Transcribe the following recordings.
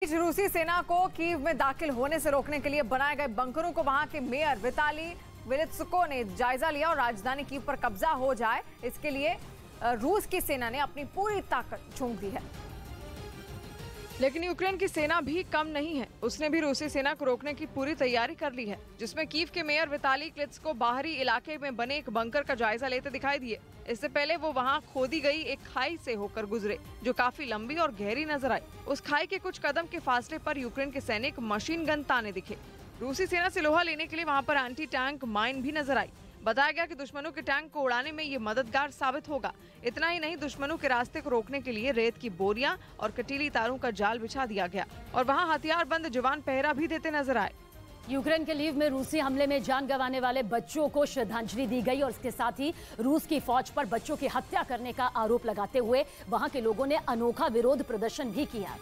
रूसी सेना को कीव में दाखिल होने से रोकने के लिए बनाए गए बंकरों को वहां के मेयर विताली वेलेत्स्को ने जायजा लिया और राजधानी कीव पर कब्जा हो जाए इसके लिए रूस की सेना ने अपनी पूरी ताकत झोंक दी है। लेकिन यूक्रेन की सेना भी कम नहीं है, उसने भी रूसी सेना को रोकने की पूरी तैयारी कर ली है, जिसमें कीव के मेयर विताली क्लित्स्को बाहरी इलाके में बने एक बंकर का जायजा लेते दिखाई दिए। इससे पहले वो वहां खोदी गई एक खाई से होकर गुजरे जो काफी लंबी और गहरी नजर आई। उस खाई के कुछ कदम के फासले पर यूक्रेन के सैनिक मशीन गन ताने दिखे। रूसी सेना से लोहा लेने के लिए वहां पर एंटी टैंक माइन भी नजर आई। बताया गया कि दुश्मनों के टैंक को उड़ाने में ये मददगार साबित होगा। इतना ही नहीं, दुश्मनों के रास्ते को रोकने के लिए रेत की बोरियां और कटीली तारों का जाल बिछा दिया गया और वहां हथियारबंद जवान पहरा भी देते नजर आए। यूक्रेन के लीव में रूसी हमले में जान गंवाने वाले बच्चों को श्रद्धांजलि दी गई और इसके साथ ही रूस की फौज पर बच्चों की हत्या करने का आरोप लगाते हुए वहां के लोगों ने अनोखा विरोध प्रदर्शन भी किया,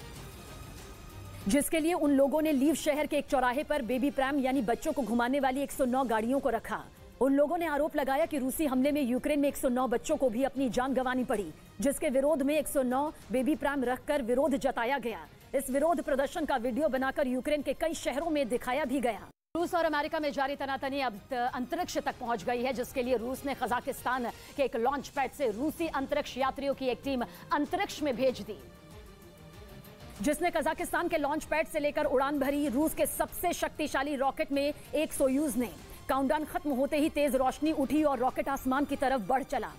जिसके लिए उन लोगों ने लीव शहर के एक चौराहे पर बेबी प्रैम यानी बच्चों को घुमाने वाली 109 गाड़ियों को रखा। उन लोगों ने आरोप लगाया कि रूसी हमले में यूक्रेन में 109 बच्चों को भी अपनी जान गंवानी पड़ी, जिसके विरोध में 109 बेबी प्रैम रखकर विरोध जताया गया। इस विरोध प्रदर्शन का वीडियो बनाकर यूक्रेन के कई शहरों में दिखाया भी गया। रूस और अमेरिका में जारी तनातनी अब अंतरिक्ष तक पहुंच गई है, जिसके लिए रूस ने कजाकिस्तान के एक लॉन्च पैड से रूसी अंतरिक्ष यात्रियों की एक टीम अंतरिक्ष में भेज दी, जिसने कजाकिस्तान के लॉन्च पैड से लेकर उड़ान भरी। रूस के सबसे शक्तिशाली रॉकेट में एक सोयूज ने काउंटडाउन खत्म होते ही तेज रोशनी उठी और रॉकेट आसमान की तरफ बढ़ चला।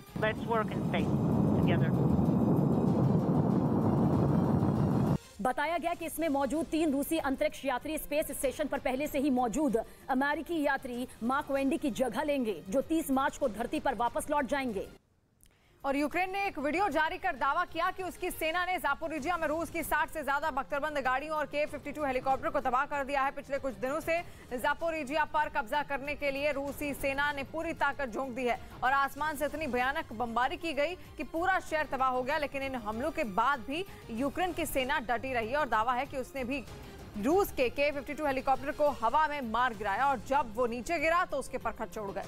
बताया गया कि इसमें मौजूद 3 रूसी अंतरिक्ष यात्री स्पेस स्टेशन पर पहले से ही मौजूद अमेरिकी यात्री मार्क वेंडी की जगह लेंगे, जो 30 मार्च को धरती पर वापस लौट जाएंगे। और यूक्रेन ने एक वीडियो जारी कर दावा किया कि उसकी सेना ने जापोरिजिया में रूस की 60 से ज्यादा बख्तरबंद गाड़ियों और K-52 हेलीकॉप्टर को तबाह कर दिया है। पिछले कुछ दिनों से जापोरिजिया पर कब्जा करने के लिए रूसी सेना ने पूरी ताकत झोंक दी है और आसमान से इतनी भयानक बमबारी की गई कि पूरा शहर तबाह हो गया। लेकिन इन हमलों के बाद भी यूक्रेन की सेना डटी रही है और दावा है कि उसने भी रूस के K-52 हेलीकॉप्टर को हवा में मार गिराया और जब वो नीचे गिरा तो उसके परखच उड़ गए।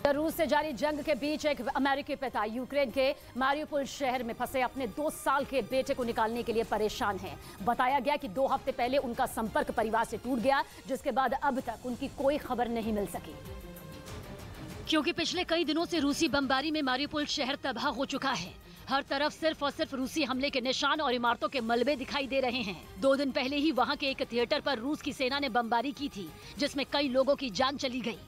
रूस से जारी जंग के बीच एक अमेरिकी पिता यूक्रेन के मारियुपोल शहर में फंसे अपने 2 साल के बेटे को निकालने के लिए परेशान हैं। बताया गया कि 2 हफ्ते पहले उनका संपर्क परिवार से टूट गया, जिसके बाद अब तक उनकी कोई खबर नहीं मिल सकी, क्योंकि पिछले कई दिनों से रूसी बमबारी में मारियुपोल शहर तबाह हो चुका है। हर तरफ सिर्फ और सिर्फ रूसी हमले के निशान और इमारतों के मलबे दिखाई दे रहे हैं। 2 दिन पहले ही वहां के एक थिएटर पर रूस की सेना ने बमबारी की थी, जिसमें कई लोगों की जान चली गई।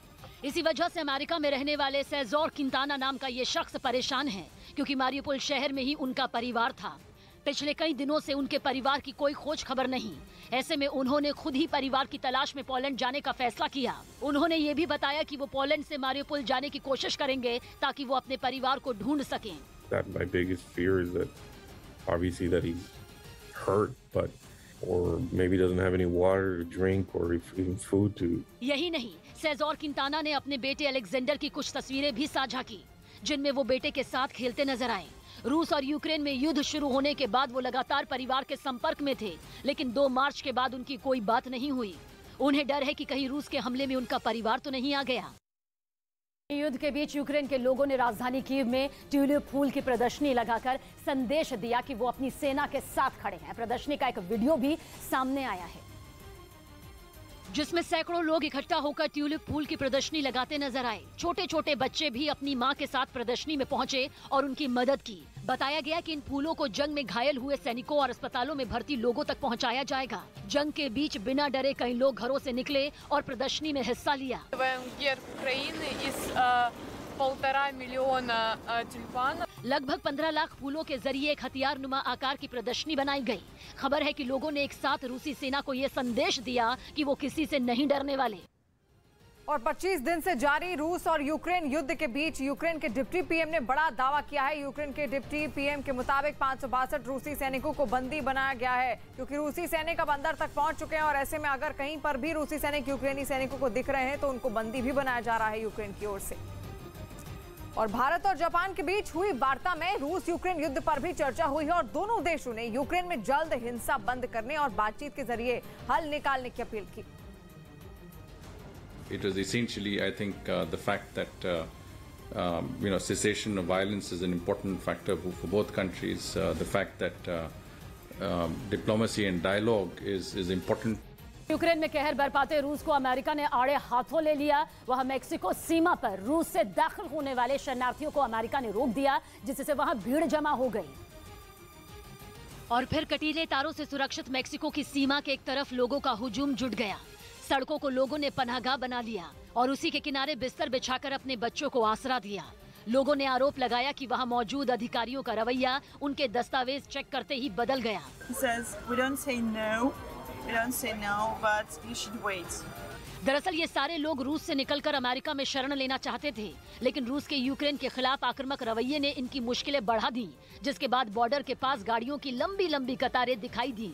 इसी वजह से अमेरिका में रहने वाले सेजोर किंताना नाम का ये शख्स परेशान है, क्योंकि मारियुपोल शहर में ही उनका परिवार था। पिछले कई दिनों से उनके परिवार की कोई खोज खबर नहीं। ऐसे में उन्होंने खुद ही परिवार की तलाश में पोलैंड जाने का फैसला किया। उन्होंने ये भी बताया कि वो पोलैंड से मारियुपोल जाने की कोशिश करेंगे ताकि वो अपने परिवार को ढूंढ सकें। यही नहीं, सेजोर किंताना ने अपने बेटे अलेक्जेंडर की कुछ तस्वीरें भी साझा की, जिनमें वो बेटे के साथ खेलते नजर आए। रूस और यूक्रेन में युद्ध शुरू होने के बाद वो लगातार परिवार के संपर्क में थे, लेकिन 2 मार्च के बाद उनकी कोई बात नहीं हुई। उन्हें डर है कि कहीं रूस के हमले में उनका परिवार तो नहीं आ गया। युद्ध के बीच यूक्रेन के लोगों ने राजधानी कीव में ट्यूलिप फूल की प्रदर्शनी लगाकर संदेश दिया कि वो अपनी सेना के साथ खड़े हैं। प्रदर्शनी का एक वीडियो भी सामने आया है, जिसमें सैकड़ों लोग इकट्ठा होकर ट्यूलिप फूल की प्रदर्शनी लगाते नजर आए। छोटे छोटे बच्चे भी अपनी मां के साथ प्रदर्शनी में पहुंचे और उनकी मदद की। बताया गया कि इन फूलों को जंग में घायल हुए सैनिकों और अस्पतालों में भर्ती लोगों तक पहुंचाया जाएगा। जंग के बीच बिना डरे कई लोग घरों से निकले और प्रदर्शनी में हिस्सा लिया। लगभग 15 लाख फूलों के जरिए एक हथियार नुमा आकार की प्रदर्शनी बनाई गई। खबर है कि लोगों ने एक साथ रूसी सेना को ये संदेश दिया कि वो किसी से नहीं डरने वाले। और 25 दिन से जारी रूस और यूक्रेन युद्ध के बीच यूक्रेन के डिप्टी पीएम ने बड़ा दावा किया है। यूक्रेन के डिप्टी पीएम के मुताबिक 562 रूसी सैनिकों को बंदी बनाया गया है, क्योंकि रूसी सैनिक अब अंदर तक पहुंच चुके हैं और ऐसे में अगर कहीं पर भी रूसी सैनिक यूक्रेनी सैनिकों को दिख रहे हैं तो उनको बंदी भी बनाया जा रहा है यूक्रेन की ओर से। और भारत और जापान के बीच हुई वार्ता में रूस यूक्रेन युद्ध पर भी चर्चा हुई है और दोनों देशों ने यूक्रेन में जल्द हिंसा बंद करने और बातचीत के जरिए हल निकालने की अपील की। It was essentially, I think, the fact that cessation of violence is an important factor for both countries. The fact that diplomacy and dialogue is important. Ukraine में कहर बरपाते रूस को अमेरिका ने आड़े हाथों ले लिया। वहां मेक्सिको सीमा पर रूस से दाखिल होने वाले शरणार्थियों को अमेरिका ने रोक दिया, जिससे वहां भीड़ जमा हो गई। और फिर कटीले तारों से सुरक्षित मेक्सिको की सीमा के एक तरफ लोगों का हुजूम जुट गया। सड़कों को लोगों ने पनाहगाह बना लिया और उसी के किनारे बिस्तर बिछाकर अपने बच्चों को आसरा दिया। लोगों ने आरोप लगाया कि वहां मौजूद अधिकारियों का रवैया उनके दस्तावेज चेक करते ही बदल गया। दरअसल ये सारे लोग रूस से निकलकर अमेरिका में शरण लेना चाहते थे, लेकिन रूस के यूक्रेन के खिलाफ आक्रामक रवैये ने इनकी मुश्किलें बढ़ा दी, जिसके बाद बॉर्डर के पास गाड़ियों की लंबी लंबी कतारें दिखाई दी।